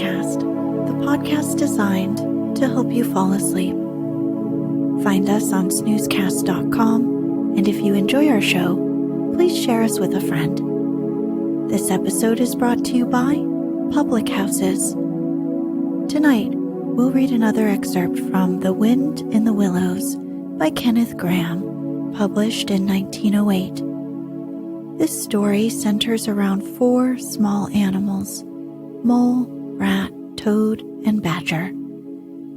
Snoozecast, the podcast designed to help you fall asleep. Find us on snoozecast.com, and if you enjoy our show, please share us with a friend. This episode is brought to you by Public Houses. Tonight, we'll read another excerpt from The Wind in the Willows by Kenneth Grahame, published in 1908. This story centers around 4 small animals: mole, rat, toad, and badger.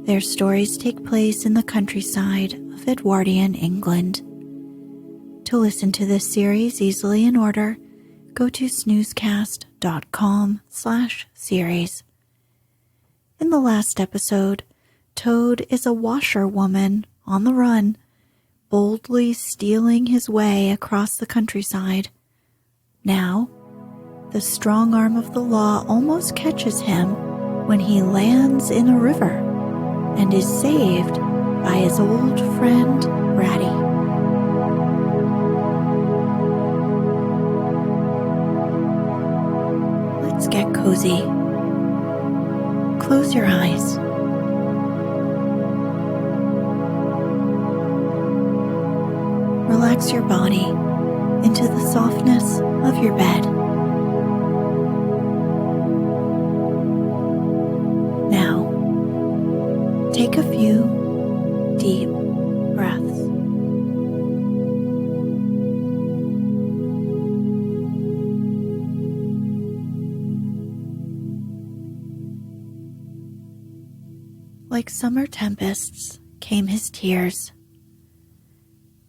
Their stories take place in the countryside of Edwardian England. To listen to this series easily in order, go to snoozecast.com/series. In the last episode, Toad is a washerwoman on the run, boldly stealing his way across the countryside. Now, the strong arm of the law almost catches him when he lands in a river and is saved by his old friend Ratty. Let's get cozy. Close your eyes. Relax your body into the softness of your bed. Now, take a few deep breaths. Like summer tempests came his tears.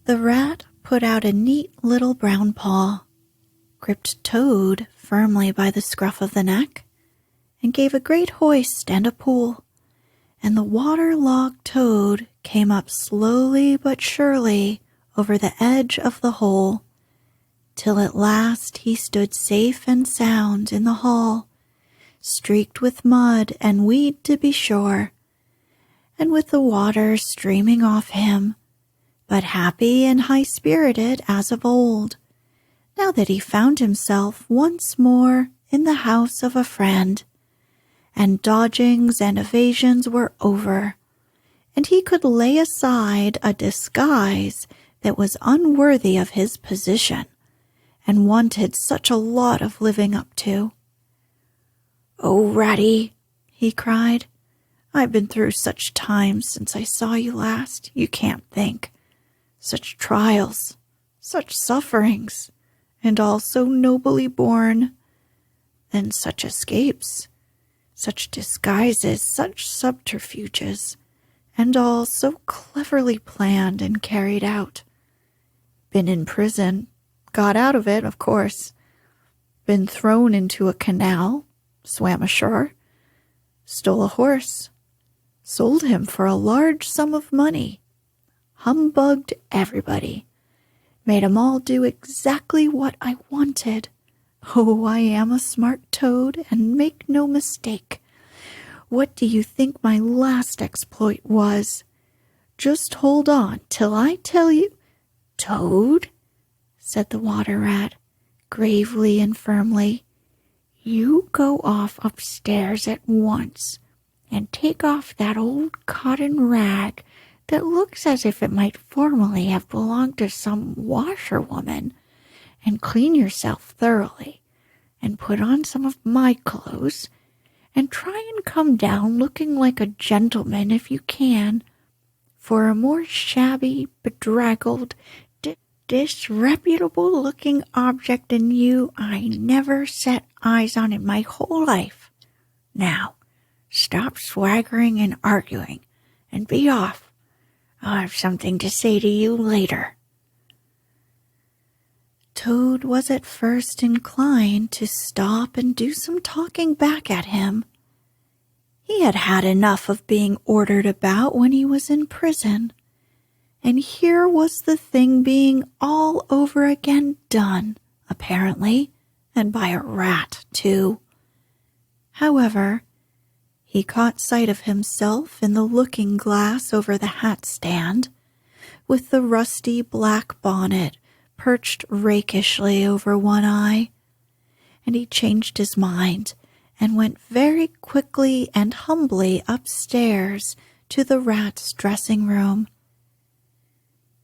The rat put out a neat little brown paw, gripped Toad firmly by the scruff of the neck, and gave a great hoist and a pull, and the water-logged Toad came up slowly but surely over the edge of the hole, till at last he stood safe and sound in the hall, streaked with mud and weed to be sure, and with the water streaming off him, but happy and high-spirited as of old, now that he found himself once more in the house of a friend, and dodgings and evasions were over, and he could lay aside a disguise that was unworthy of his position, and wanted such a lot of living up to. "Oh, Ratty," he cried, "I've been through such times since I saw you last, you can't think. Such trials, such sufferings, and all so nobly borne. Then such escapes, such disguises, such subterfuges, and all so cleverly planned and carried out. Been in prison, got out of it, of course. Been thrown into a canal, swam ashore, stole a horse, sold him for a large sum of money, humbugged everybody, made 'em all do exactly what I wanted. Oh, I am a smart toad, and make no mistake. What do you think my last exploit was? Just hold on till I tell you." "Toad," said the water rat, gravely and firmly, "you go off upstairs at once, and take off that old cotton rag that looks as if it might formerly have belonged to some washerwoman, and clean yourself thoroughly, and put on some of my clothes, and try and come down looking like a gentleman if you can, for a more shabby, bedraggled, disreputable-looking object than you I never set eyes on in my whole life. Now, stop swaggering and arguing, and be off. I'll have something to say to you later." Toad was at first inclined to stop and do some talking back at him. He had had enough of being ordered about when he was in prison, and here was the thing being all over again done, apparently, and by a rat, too. However, he caught sight of himself in the looking-glass over the hat-stand, with the rusty black bonnet perched rakishly over one eye, and he changed his mind and went very quickly and humbly upstairs to the rat's dressing room.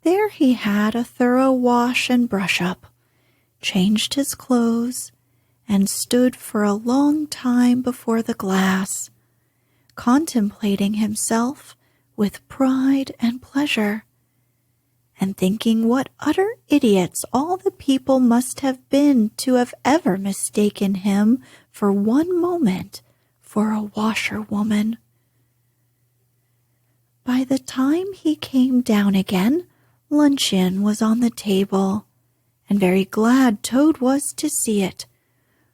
There he had a thorough wash and brush-up, changed his clothes, and stood for a long time before the glass, contemplating himself with pride and pleasure, and thinking what utter idiots all the people must have been to have ever mistaken him for one moment for a washerwoman. By the time he came down again, luncheon was on the table, and very glad Toad was to see it,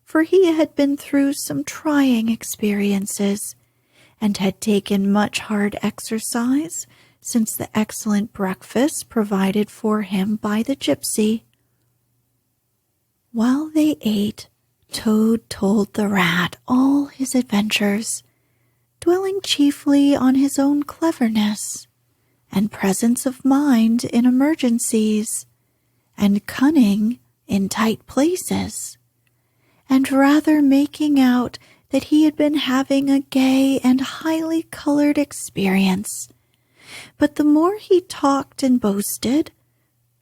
for he had been through some trying experiences, and had taken much hard exercise since the excellent breakfast provided for him by the gypsy. While they ate, Toad told the rat all his adventures, dwelling chiefly on his own cleverness, and presence of mind in emergencies, and cunning in tight places, and rather making out that he had been having a gay and highly colored experience. But the more he talked and boasted,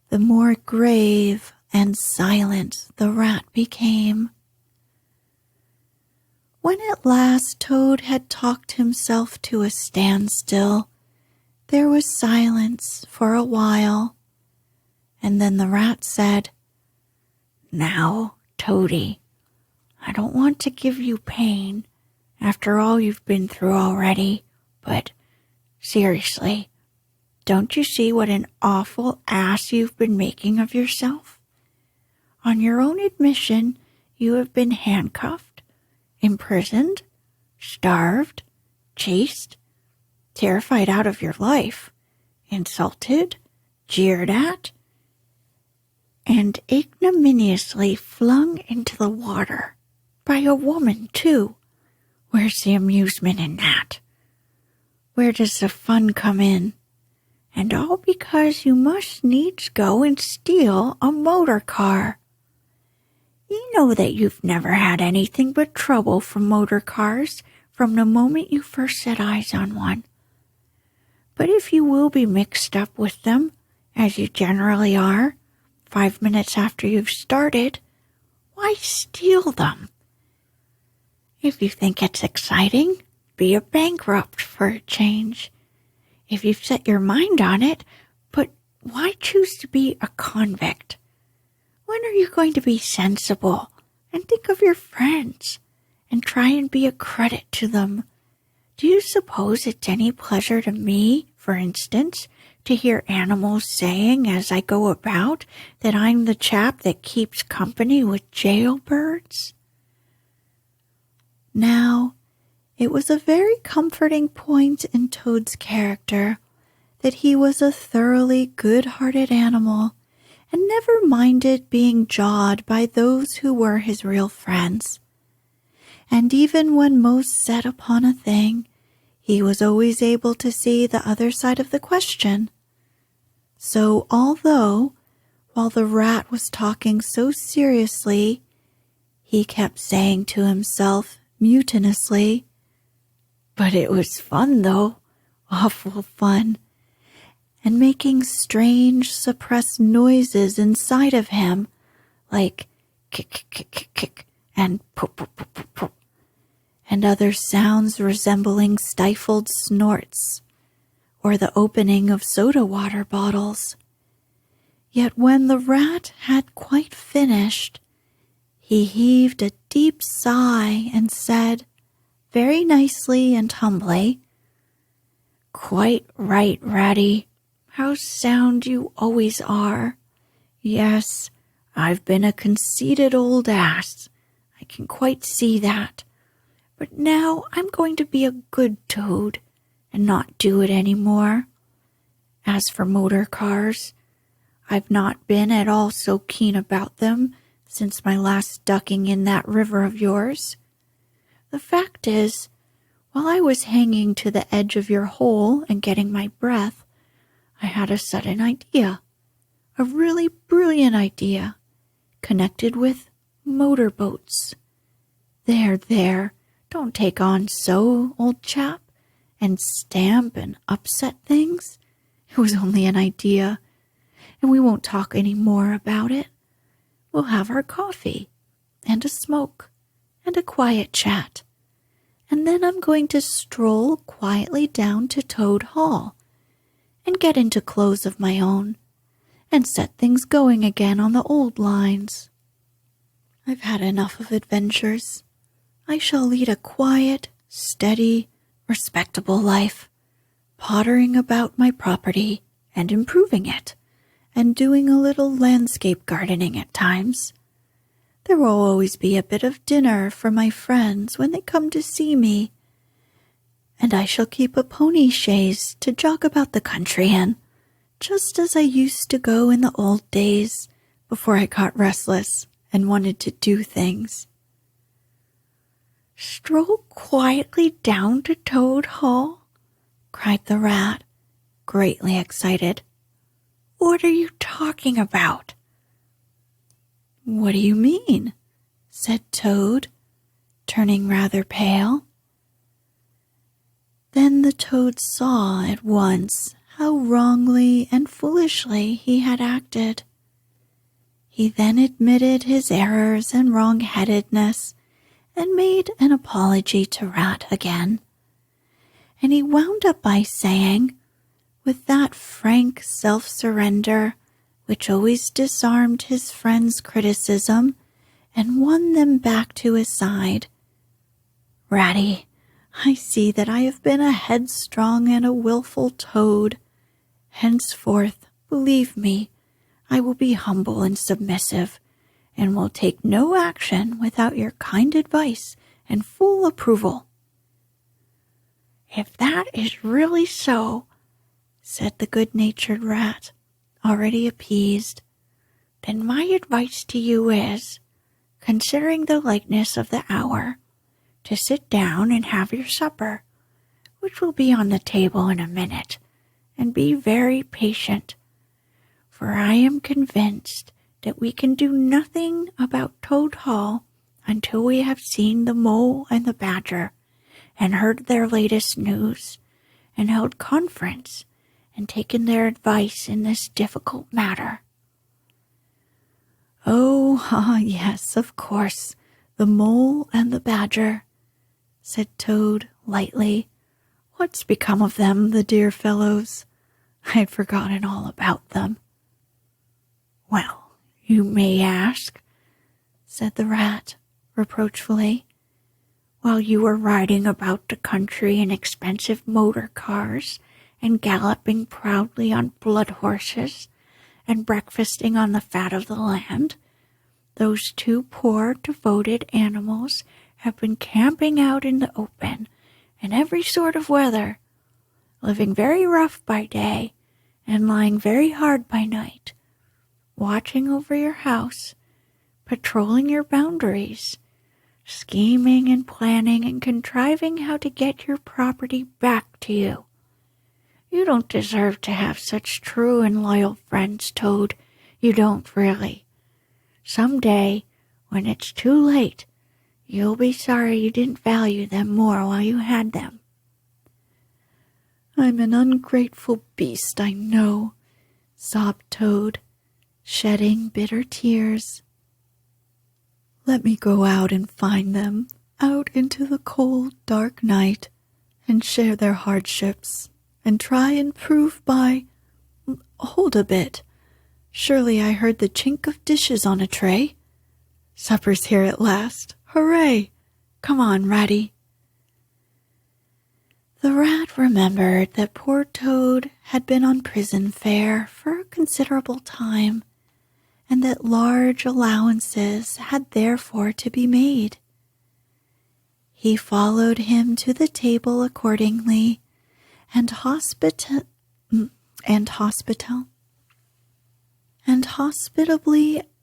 the more grave and silent the rat became. When at last Toad had talked himself to a standstill, there was silence for a while, and then the rat said, "Now, Toady, I don't want to give you pain after all you've been through already, but seriously, don't you see what an awful ass you've been making of yourself? On your own admission, you have been handcuffed, imprisoned, starved, chased, terrified out of your life, insulted, jeered at, and ignominiously flung into the water. By a woman, too. Where's the amusement in that? Where does the fun come in? And all because you must needs go and steal a motor car. You know that you've never had anything but trouble from motor cars from the moment you first set eyes on one. But if you will be mixed up with them, as you generally are, 5 minutes after you've started, why steal them? If you think it's exciting, be a bankrupt for a change. If you've set your mind on it, but why choose to be a convict? When are you going to be sensible and think of your friends and try and be a credit to them? Do you suppose it's any pleasure to me, for instance, to hear animals saying as I go about that I'm the chap that keeps company with jailbirds? Now, it was a very comforting point in Toad's character that he was a thoroughly good-hearted animal and never minded being jawed by those who were his real friends. And even when most set upon a thing, he was always able to see the other side of the question. So although, while the rat was talking so seriously, he kept saying to himself mutinously, "But it was fun, though, awful fun," and making strange, suppressed noises inside of him, like kick, kick, kick, kick, and pop, pop, pop, pop, pop, and other sounds resembling stifled snorts, or the opening of soda water bottles. Yet when the rat had quite finished, he heaved a deep sigh and said, very nicely and humbly, "Quite right, Ratty. How sound you always are. Yes, I've been a conceited old ass. I can quite see that. But now I'm going to be a good Toad and not do it any more. As for motor cars, I've not been at all so keen about them since my last ducking in that river of yours. The fact is, while I was hanging to the edge of your hole and getting my breath, I had a sudden idea, a really brilliant idea, connected with motorboats. There, Don't take on so, old chap, and stamp and upset things. It was only an idea, and we won't talk any more about it. We'll have our coffee, and a smoke, and a quiet chat, and then I'm going to stroll quietly down to Toad Hall, and get into clothes of my own, and set things going again on the old lines. I've had enough of adventures. I shall lead a quiet, steady, respectable life, pottering about my property and improving it, and doing a little landscape gardening at times. There will always be a bit of dinner for my friends when they come to see me, and I shall keep a pony chaise to jog about the country in, just as I used to go in the old days before I got restless and wanted to do things. Stroll quietly down to Toad Hall? Cried the rat, greatly excited. What are you talking about? What do you mean? Said Toad, turning rather pale. Then the Toad saw at once how wrongly and foolishly he had acted. He then admitted his errors and wrong-headedness and made an apology to Rat again. And he wound up by saying, with that frank self-surrender which always disarmed his friends' criticism and won them back to his side, Ratty, I see that I have been a headstrong and a wilful toad. Henceforth, believe me, I will be humble and submissive, and will take no action without your kind advice and full approval. If that is really so, said the good-natured rat, already appeased, then my advice to you is, considering the lateness of the hour, to sit down and have your supper, which will be on the table in a minute, and be very patient, for I am convinced that we can do nothing about Toad Hall until we have seen the mole and the badger, and heard their latest news, and held conference, and taken their advice in this difficult matter. Oh, yes, of course, the mole and the badger, said Toad lightly. What's become of them, the dear fellows? I'd forgotten all about them. Well, you may ask, said the rat reproachfully, while you were riding about the country in expensive motor cars and galloping proudly on blood horses and breakfasting on the fat of the land, those two poor devoted animals have been camping out in the open in every sort of weather, living very rough by day and lying very hard by night, watching over your house, patrolling your boundaries, scheming and planning and contriving how to get your property back to you. You don't deserve to have such true and loyal friends, Toad. You don't really. Some day, when it's too late, you'll be sorry you didn't value them more while you had them. I'm an ungrateful beast, I know, sobbed Toad, shedding bitter tears. Let me go out and find them, out into the cold, dark night, and share their hardships, and try and prove by— Hold a bit. Surely I heard the chink of dishes on a tray. Supper's here at last. Hooray! Come on, Ratty. The rat remembered that poor Toad had been on prison fare for a considerable time, and that large allowances had therefore to be made. He followed him to the table accordingly, and hospitably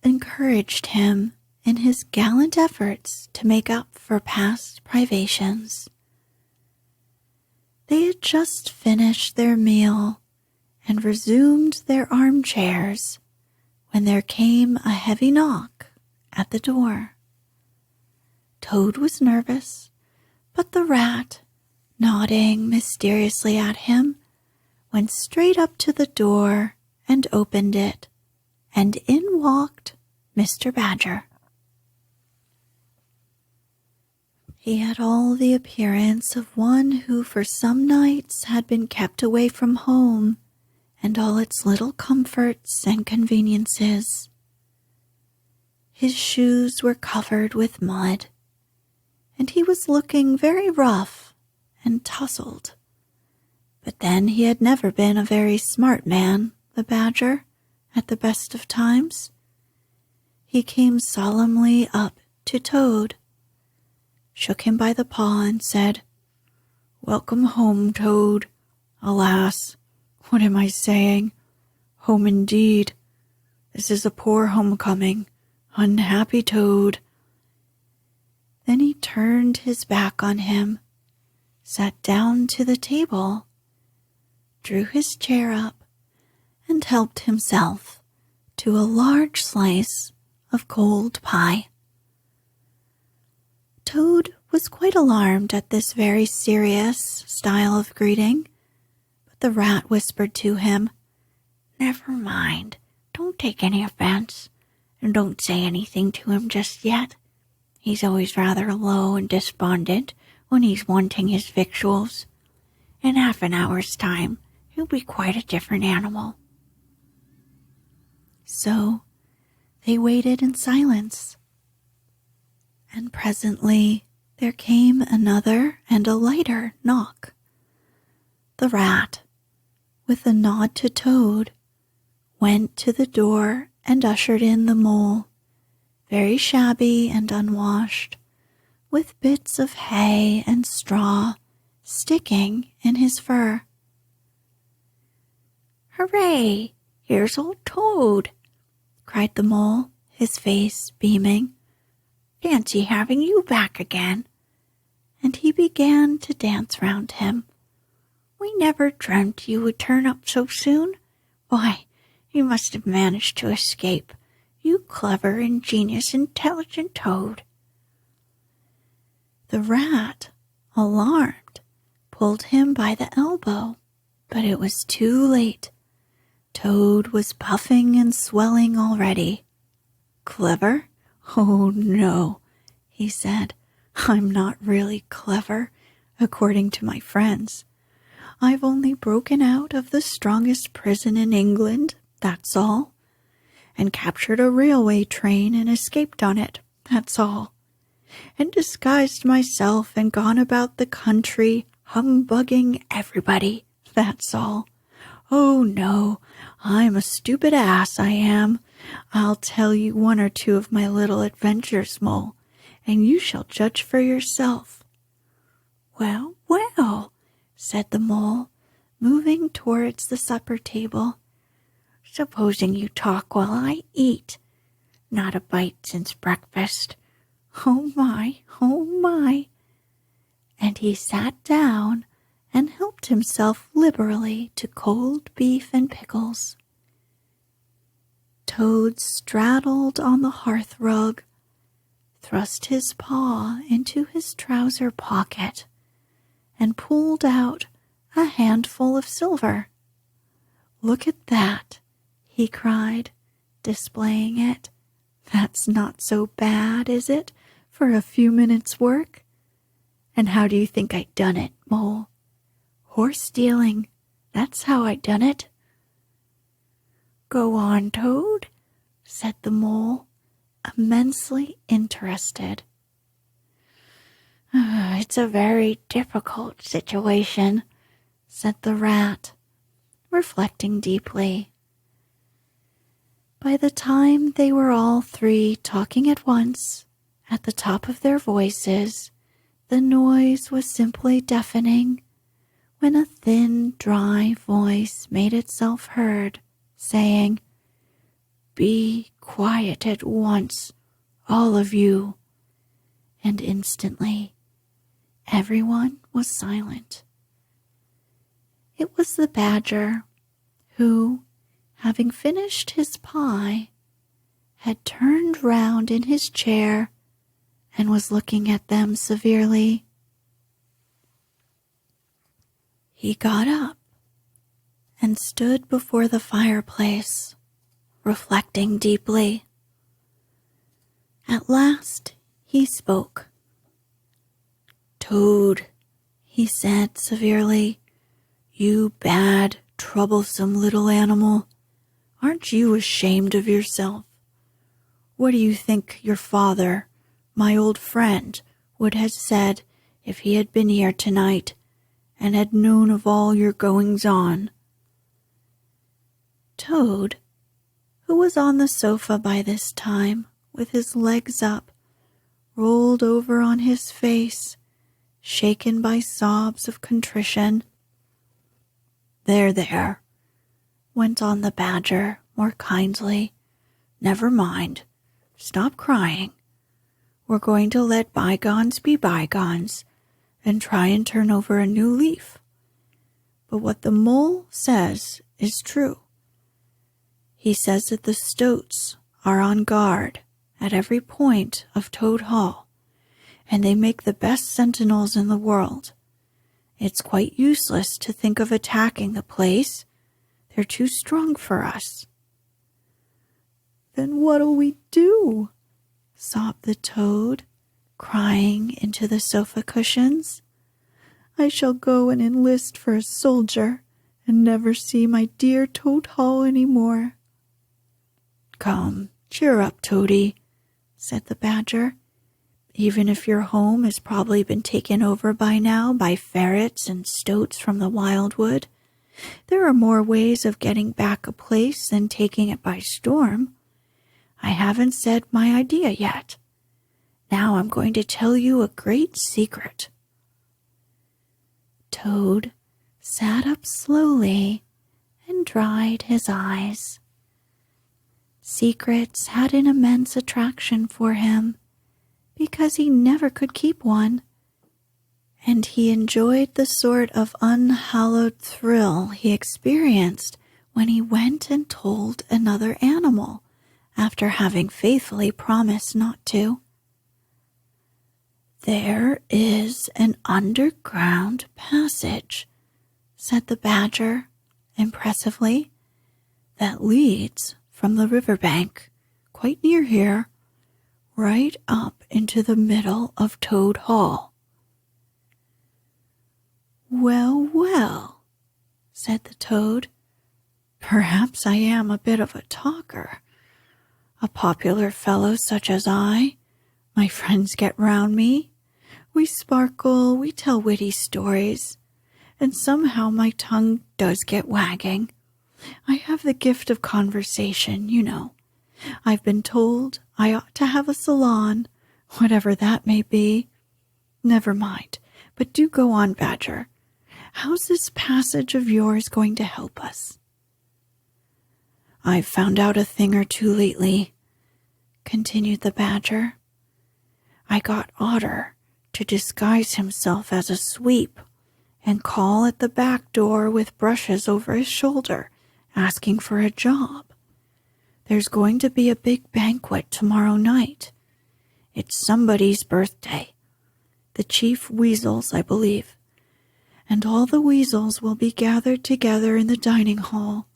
encouraged him in his gallant efforts to make up for past privations. They had just finished their meal and resumed their armchairs when there came a heavy knock at the door. Toad was nervous, But the rat, nodding mysteriously at him, went straight up to the door and opened it, and in walked Mr. Badger. He had all the appearance of one who for some nights had been kept away from home and all its little comforts and conveniences. His shoes were covered with mud, and he was looking very rough and tousled. But then he had never been a very smart man, the Badger, at the best of times. He came solemnly up to Toad, shook him by the paw, and said, "Welcome home, Toad. Alas, what am I saying? Home indeed. This is a poor homecoming. Unhappy Toad." Then he turned his back on him, sat down to the table, drew his chair up, and helped himself to a large slice of cold pie. Toad was quite alarmed at this very serious style of greeting, but the rat whispered to him, "Never mind, don't take any offense, and don't say anything to him just yet. He's always rather low and despondent when he's wanting his victuals. In half an hour's time, he'll be quite a different animal." So they waited in silence, and presently there came another and a lighter knock. The rat, with a nod to Toad, went to the door and ushered in the mole, very shabby and unwashed, with bits of hay and straw sticking in his fur. "Hooray! Here's old Toad!" cried the mole, his face beaming. "Fancy having you back again." And he began to dance round him. "We never dreamt you would turn up so soon. Why, you must have managed to escape, you clever, ingenious, intelligent Toad." The rat, alarmed, pulled him by the elbow, but it was too late. Toad was puffing and swelling already. "Clever? Oh, no," he said. "I'm not really clever, according to my friends. I've only broken out of the strongest prison in England, that's all, and captured a railway train and escaped on it, that's all, and disguised myself and gone about the country humbugging everybody, that's all. Oh, no, I'm a stupid ass, I am. I'll tell you one or two of my little adventures, Mole, and you shall judge for yourself." "Well, well," said the Mole, moving towards the supper table. "Supposing you talk while I eat. Not a bite since breakfast. Oh, my, oh, my." And he sat down and helped himself liberally to cold beef and pickles. Toad straddled on the hearth-rug, thrust his paw into his trouser pocket, and pulled out a handful of silver. "Look at that," he cried, displaying it. "That's not so bad, is it, for a few minutes' work? And how do you think I done it, Mole? Horse stealing, that's how I done it." "Go on, Toad," said the Mole, immensely interested. "It's a very difficult situation," said the rat, reflecting deeply. By the time they were all three talking at once, at the top of their voices, the noise was simply deafening, when a thin, dry voice made itself heard, saying, "Be quiet at once, all of you." And instantly, everyone was silent. It was the Badger, who, having finished his pie, had turned round in his chair and was looking at them severely. He got up and stood before the fireplace, reflecting deeply. At last he spoke. "Toad," he said severely, "you bad, troublesome little animal, aren't you ashamed of yourself? What do you think your father, my old friend, would have said if he had been here tonight and had known of all your goings-on?" Toad, who was on the sofa by this time, with his legs up, rolled over on his face, shaken by sobs of contrition. "There, there," went on the Badger more kindly. "Never mind. Stop crying. We're going to let bygones be bygones and try and turn over a new leaf. But what the mole says is true. He says that the stoats are on guard at every point of Toad Hall, and they make the best sentinels in the world. It's quite useless to think of attacking the place. They're too strong for us." "Then what'll we do?" sobbed the Toad, crying into the sofa cushions. "I shall go and enlist for a soldier and never see my dear Toad Hall any more." "Come, cheer up, Toady," said the Badger. "Even if your home has probably been taken over by now by ferrets and stoats from the wildwood, there are more ways of getting back a place than taking it by storm. I haven't said my idea yet. Now I'm going to tell you a great secret." Toad sat up slowly and dried his eyes. Secrets had an immense attraction for him, because he never could keep one, and he enjoyed the sort of unhallowed thrill he experienced when he went and told another animal after having faithfully promised not to. "There is an underground passage," said the Badger impressively, "that leads from the riverbank, quite near here, right up into the middle of Toad Hall." "Well, well," said the Toad, "perhaps I am a bit of a talker. A popular fellow such as I, my friends get round me. We sparkle, we tell witty stories, and somehow my tongue does get wagging. I have the gift of conversation, you know. I've been told I ought to have a salon, whatever that may be. Never mind, but do go on, Badger. How's this passage of yours going to help us?" "I've found out a thing or two lately," continued the Badger. "I got Otter to disguise himself as a sweep and call at the back door with brushes over his shoulder, asking for a job. There's going to be a big banquet tomorrow night. It's somebody's birthday, the Chief Weasel's, I believe, and all the weasels will be gathered together in the dining hall,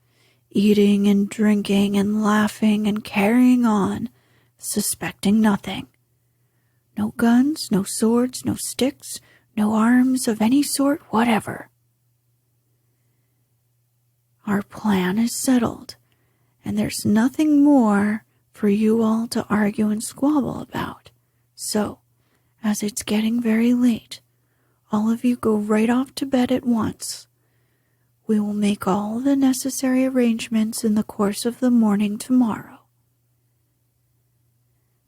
eating and drinking and laughing and carrying on, suspecting nothing. No guns, no swords, no sticks, no arms of any sort whatever. Our plan is settled, and there's nothing more for you all to argue and squabble about. So, as it's getting very late, all of you go right off to bed at once. We will make all the necessary arrangements in the course of the morning tomorrow."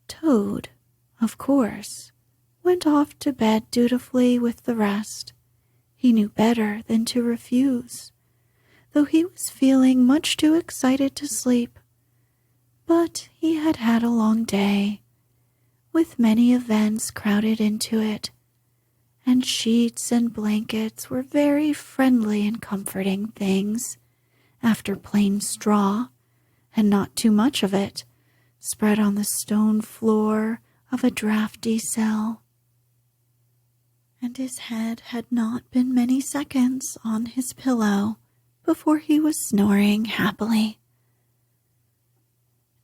Toad, of course, went off to bed dutifully with the rest. He knew better than to refuse, though he was feeling much too excited to sleep. But he had had a long day, with many events crowded into it, and sheets and blankets were very friendly and comforting things, after plain straw, and not too much of it, spread on the stone floor of a draughty cell. And and his head had not been many seconds on his pillow before he was snoring happily.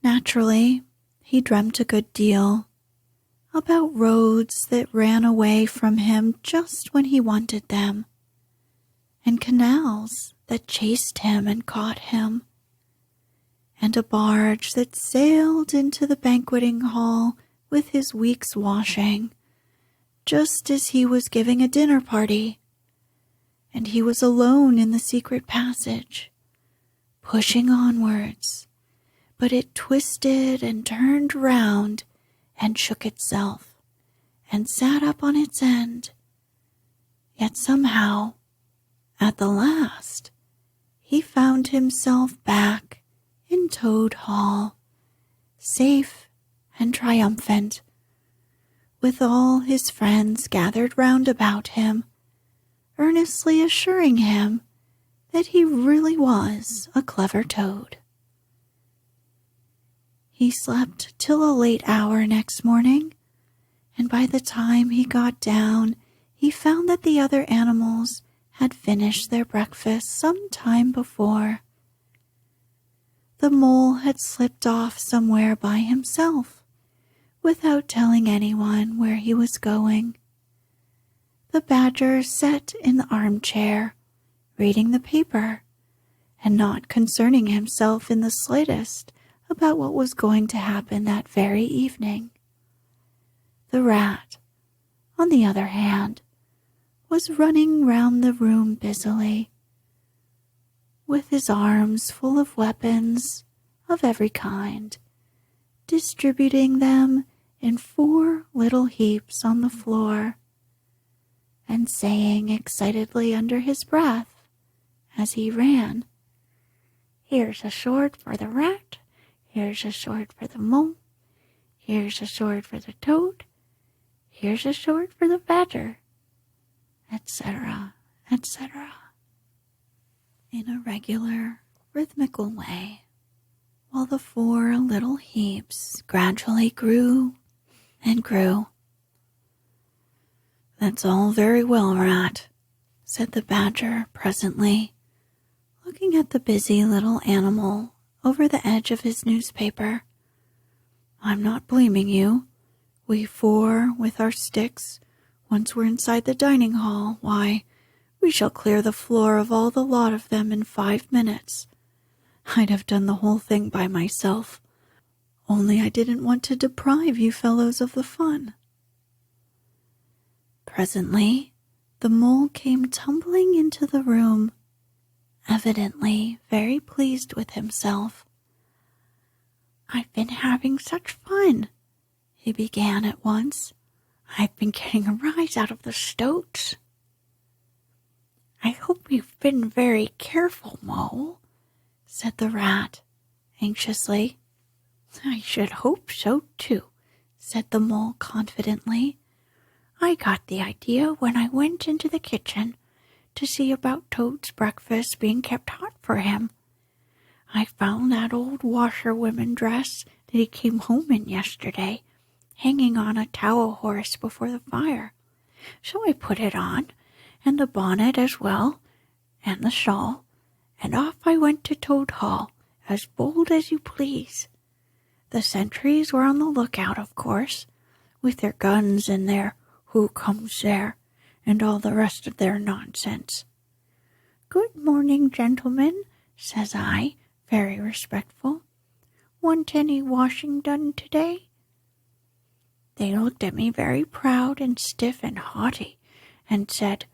Naturally, he dreamt a good deal about roads that ran away from him just when he wanted them, and canals that chased him and caught him, and a barge that sailed into the banqueting hall with his week's washing, just as he was giving a dinner party, and he was alone in the secret passage, pushing onwards, but it twisted and turned round and shook itself, and sat up on its end. Yet somehow, at the last, he found himself back in Toad Hall, safe and triumphant, with all his friends gathered round about him, earnestly assuring him that he really was a clever toad. He slept till a late hour next morning, and by the time he got down, he found that the other animals had finished their breakfast some time before. The mole had slipped off somewhere by himself, without telling anyone where he was going. The badger sat in the armchair, reading the paper, and not concerning himself in the slightest about what was going to happen that very evening. The rat, on the other hand, was running round the room busily, with his arms full of weapons of every kind, distributing them in 4 little heaps on the floor, and saying excitedly under his breath as he ran, "Here's a sword for the rat, here's a sword for the mole, here's a sword for the toad, here's a sword for the badger," etc., etc., in a regular, rhythmical way, while the 4 little heaps gradually grew and grew. "That's all very well, Rat," said the badger presently, looking at the busy little animal over the edge of his newspaper. "I'm not blaming you. We 4, with our sticks, once we're inside the dining hall, why, we shall clear the floor of all the lot of them in 5 minutes. I'd have done the whole thing by myself, only I didn't want to deprive you fellows of the fun." Presently, the mole came tumbling into the room, evidently very pleased with himself. "I've been having such fun," he began at once. "I've been getting a rise out of the stoats." "I hope you've been very careful, Mole," said the rat, anxiously. "I should hope so, too," said the mole confidently. "I got the idea when I went into the kitchen to see about Toad's breakfast being kept hot for him. I found that old washerwoman dress that he came home in yesterday, hanging on a towel horse before the fire. So I put it on, and the bonnet as well, and the shawl, and off I went to Toad Hall, as bold as you please. The sentries were on the lookout, of course, with their guns and their 'Who comes there?' and all the rest of their nonsense. 'Good morning, gentlemen,' says I, very respectful. 'Want any washing done today?' They looked at me very proud and stiff and haughty, and said,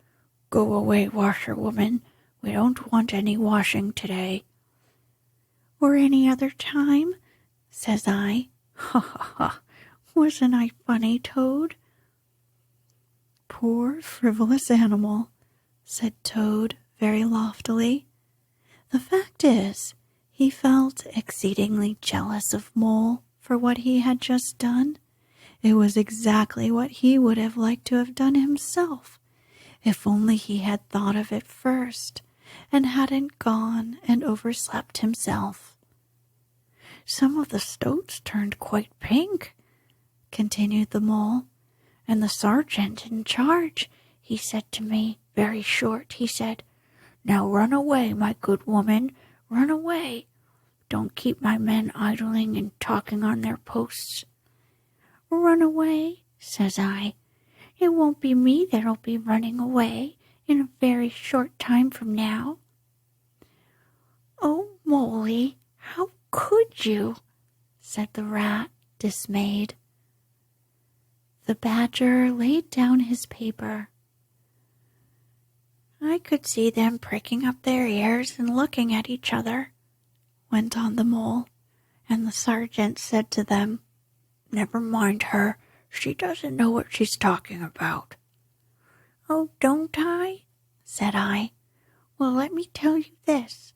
'Go away, washerwoman, we don't want any washing today.' 'Or any other time?' says I. Ha ha ha! Wasn't I funny, Toad?" "Poor frivolous animal," said Toad very loftily. The fact is, he felt exceedingly jealous of Mole for what he had just done. It was exactly what he would have liked to have done himself, if only he had thought of it first, and hadn't gone and overslept himself. "Some of the stoats turned quite pink," continued the mole, "and the sergeant in charge, he said to me, very short. He said, "Now run away, my good woman, run away. Don't keep my men idling and talking on their posts." "Run away," says I. "It won't be me that'll be running away in a very short time from now." "Oh, Molly, how could you?" said the rat, dismayed. The badger laid down his paper. "I could see them pricking up their ears and looking at each other," went on the mole, "and the sergeant said to them, 'Never mind her, she doesn't know what she's talking about.'" "Oh, don't I?" said I. "Well, let me tell you this.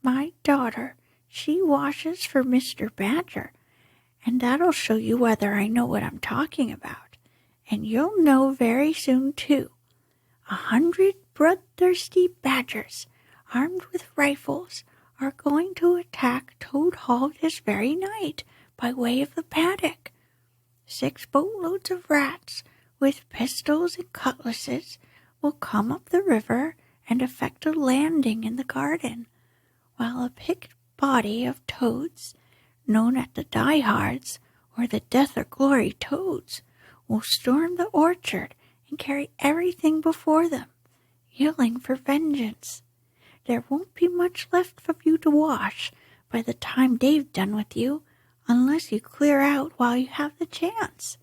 My daughter, she washes for Mr. Badger, and that'll show you whether I know what I'm talking about. And you'll know very soon, too. 100 bloodthirsty badgers, armed with rifles, are going to attack Toad Hall this very night by way of the paddock. 6 boatloads of rats, with pistols and cutlasses, will come up the river and effect a landing in the garden, while a picked body of toads, known as the diehards, or the death or glory toads, will storm the orchard and carry everything before them, yelling for vengeance. There won't be much left for you to wash by the time they've done with you, unless you clear out while you have the chance."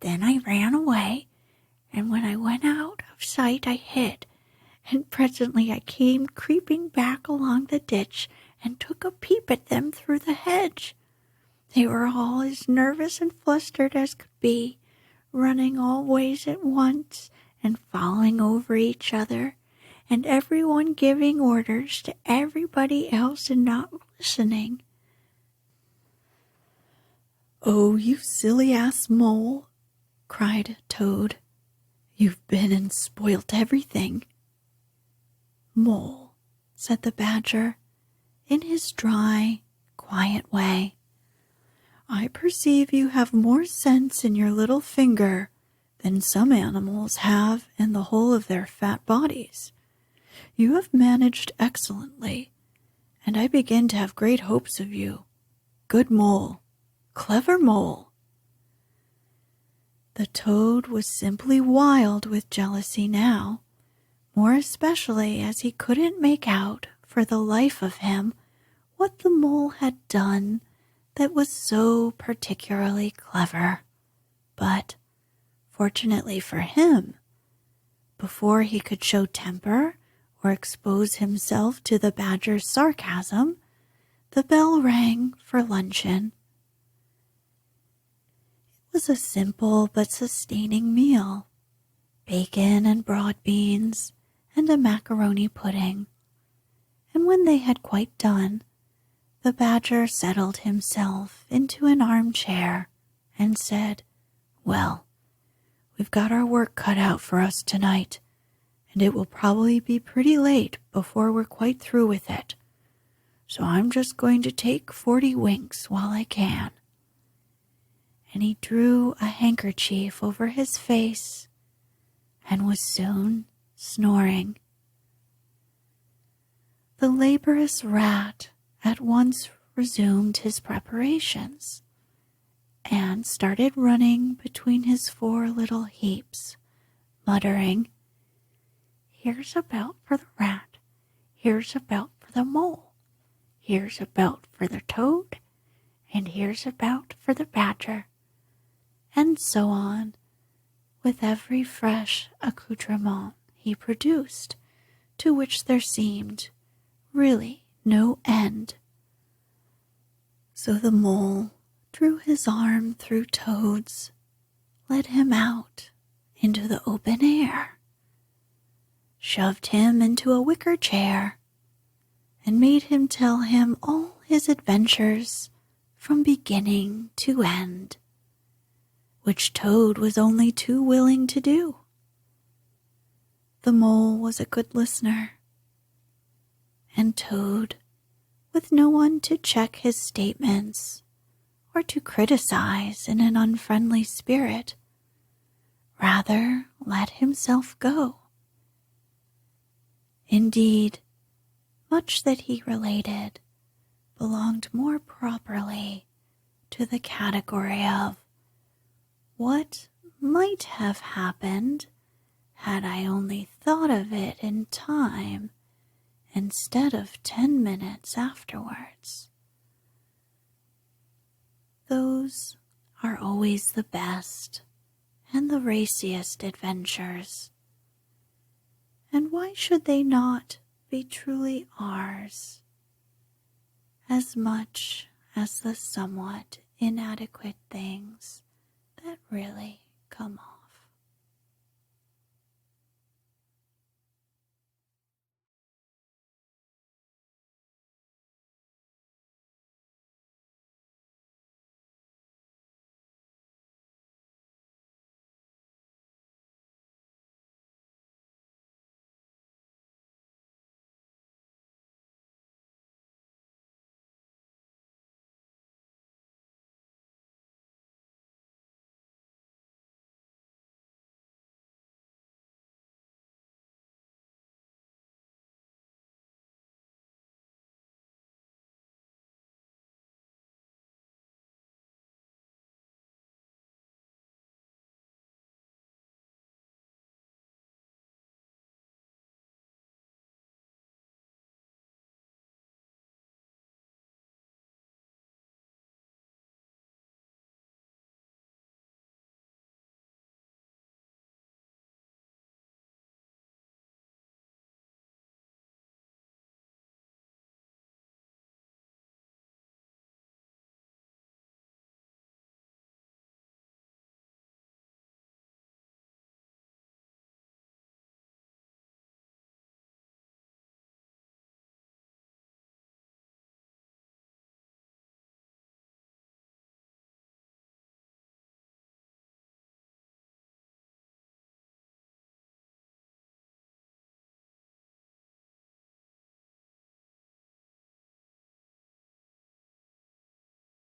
Then I ran away, and when I went out of sight I hid, and presently I came creeping back along the ditch and took a peep at them through the hedge. They were all as nervous and flustered as could be, running all ways at once and falling over each other, and everyone giving orders to everybody else and not listening. "Oh, you silly-ass mole," cried Toad. "You've been and spoilt everything." "Mole," said the badger, in his dry, quiet way, "I perceive you have more sense in your little finger than some animals have in the whole of their fat bodies. You have managed excellently, and I begin to have great hopes of you. Good mole, clever mole." The toad was simply wild with jealousy now, more especially as he couldn't make out for the life of him what the mole had done that was so particularly clever. But, fortunately for him, before he could show temper or expose himself to the badger's sarcasm, the bell rang for luncheon. It was a simple but sustaining meal: bacon and broad beans and a macaroni pudding. And when they had quite done, the badger settled himself into an armchair and said, "Well, we've got our work cut out for us tonight, and it will probably be pretty late before we're quite through with it. So I'm just going to take 40 winks while I can." And he drew a handkerchief over his face and was soon snoring. The laborious rat at once resumed his preparations and started running between his 4 little heaps, muttering, "Here's a belt for the rat, here's a belt for the mole, here's a belt for the toad, and here's a belt for the badger," and so on, with every fresh accoutrement he produced, to which there seemed really no end. So the mole drew his arm through Toad's, led him out into the open air, shoved him into a wicker chair, and made him tell him all his adventures from beginning to end, which Toad was only too willing to do. The mole was a good listener, and Toad, with no one to check his statements or to criticize in an unfriendly spirit, rather let himself go. Indeed, much that he related belonged more properly to the category of what might have happened had I only thought of it in time instead of 10 minutes afterwards. Those are always the best and the raciest adventures. And why should they not be truly ours, as much as the somewhat inadequate things that really come off?